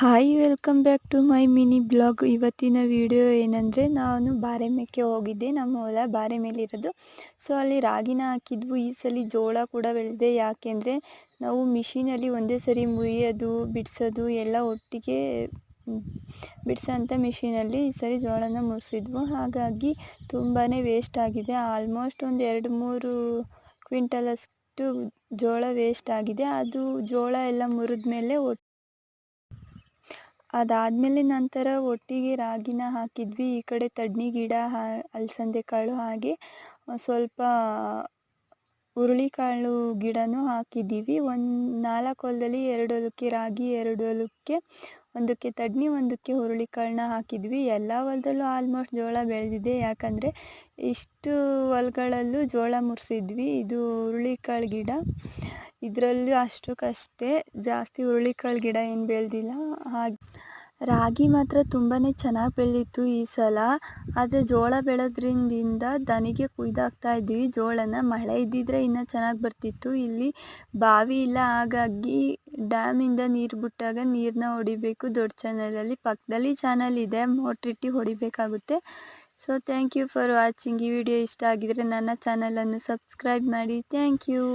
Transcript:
Hi welcome back to my mini blog. ಇವತ್ತಿನ video ಏನಂದರೆ, ನಾನು ಬಾರೆಮೆಕ್ಕೆ ಹೋಗಿದ್ದೆ. ನಮ್ಮ ಹೊಲ ಬಾರೆಮೇಲಿರೋದು. ಸೊ ಅಲ್ಲಿ ರಾಗಿನ ಹಾಕಿದ್ವು. ಈ ಸಲ ಜೋಳ ಕೂಡ ಬೆಳೆದೆ. ಯಾಕೆಂದರೆ ನಾವು ಮಿಷಿನಲ್ಲಿ ಒಂದೇ ಸರಿ ಮುಯ್ಯೋದು ಬಿಡಿಸೋದು ಎಲ್ಲ ಒಟ್ಟಿಗೆ ಬಿಡಿಸೋಂಥ ಮಿಷಿನಲ್ಲಿ ಈ ಸರಿ ಜೋಳನ ಮುರಿಸಿದ್ವು. ಹಾಗಾಗಿ ತುಂಬಾ ವೇಸ್ಟ್ ಆಗಿದೆ. ಆಲ್ಮೋಸ್ಟ್ ಒಂದು 2-3 ಕ್ವಿಂಟಲಷ್ಟು ಜೋಳ ವೇಸ್ಟ್ ಆಗಿದೆ. ಅದು ಜೋಳ ಎಲ್ಲ ಮುರಿದ್ಮೇಲೆ ಅದಾದಮೇಲೆ ನಂತರ ಒಟ್ಟಿಗೆ ರಾಗಿನ ಹಾಕಿದ್ವಿ. ಈ ಕಡೆ ತಡ್ನಿ ಗಿಡ, ಅಲಸಂದೆ ಕಾಳು, ಹಾಗೆ ಸ್ವಲ್ಪ ಹುರುಳಿಕಾಳು ಗಿಡನೂ ಹಾಕಿದ್ದೀವಿ. 4 ಹೊಲದಲ್ಲಿ 2 ಹೊಲಕ್ಕೆ ರಾಗಿ, 2 ಹೊಲಕ್ಕೆ ಒಂದಕ್ಕೆ ತಡ್ನಿ, ಒಂದಕ್ಕೆ ಹುರುಳಿಕಾಳನ್ನ ಹಾಕಿದ್ವಿ. ಎಲ್ಲ ಹೊಲದಲ್ಲೂ ಆಲ್ಮೋಸ್ಟ್ ಜೋಳ ಬೆಳೆದಿದೆ. ಯಾಕಂದರೆ ಇಷ್ಟು ಹೊಲಗಳಲ್ಲೂ ಜೋಳ ಮುರಿಸಿದ್ವಿ. ಇದು ಹುರುಳಿಕಾಳು ಗಿಡ, ಇದರಲ್ಲೂ ಅಷ್ಟಕ್ಕಷ್ಟೇ, ಜಾಸ್ತಿ ಹುರುಳಿಕಾಳು ಗಿಡ ಏನು ಬೆಳೆದಿಲ್ಲ. ಹಾಗೆ ರಾಗಿ ಮಾತ್ರ ತುಂಬಾ ಚೆನ್ನಾಗಿ ಬೆಳೀತು ಈ ಸಲ. ಆದರೆ ಜೋಳ ಬೆಳೆದ್ರಿಂದ ದನಿಗೆ ಕುಯ್ದಾಕ್ತಾ ಇದ್ದೀವಿ ಜೋಳನ. ಮಳೆ ಇದ್ದಿದ್ರೆ ಇನ್ನೂ ಚೆನ್ನಾಗಿ ಬರ್ತಿತ್ತು. ಇಲ್ಲಿ ಬಾವಿ ಇಲ್ಲ, ಹಾಗಾಗಿ ಡ್ಯಾಮಿಂದ ನೀರು ಬಿಟ್ಟಾಗ ನೀರನ್ನ ಹೊಡಿಬೇಕು. ದೊಡ್ಡ ಚಾನಲಲ್ಲಿ, ಪಕ್ಕದಲ್ಲಿ ಚಾನಲ್ ಇದೆ, ಮೋಟ್ರಿಟ್ಟು ಹೊಡಿಬೇಕಾಗುತ್ತೆ. So thank you for watching. ಈ ವಿಡಿಯೋ ಇಷ್ಟ ಆಗಿದರೆ ನನ್ನ ಚಾನಲನ್ನು ಸಬ್ಸ್ಕ್ರೈಬ್ ಮಾಡಿ. Thank you.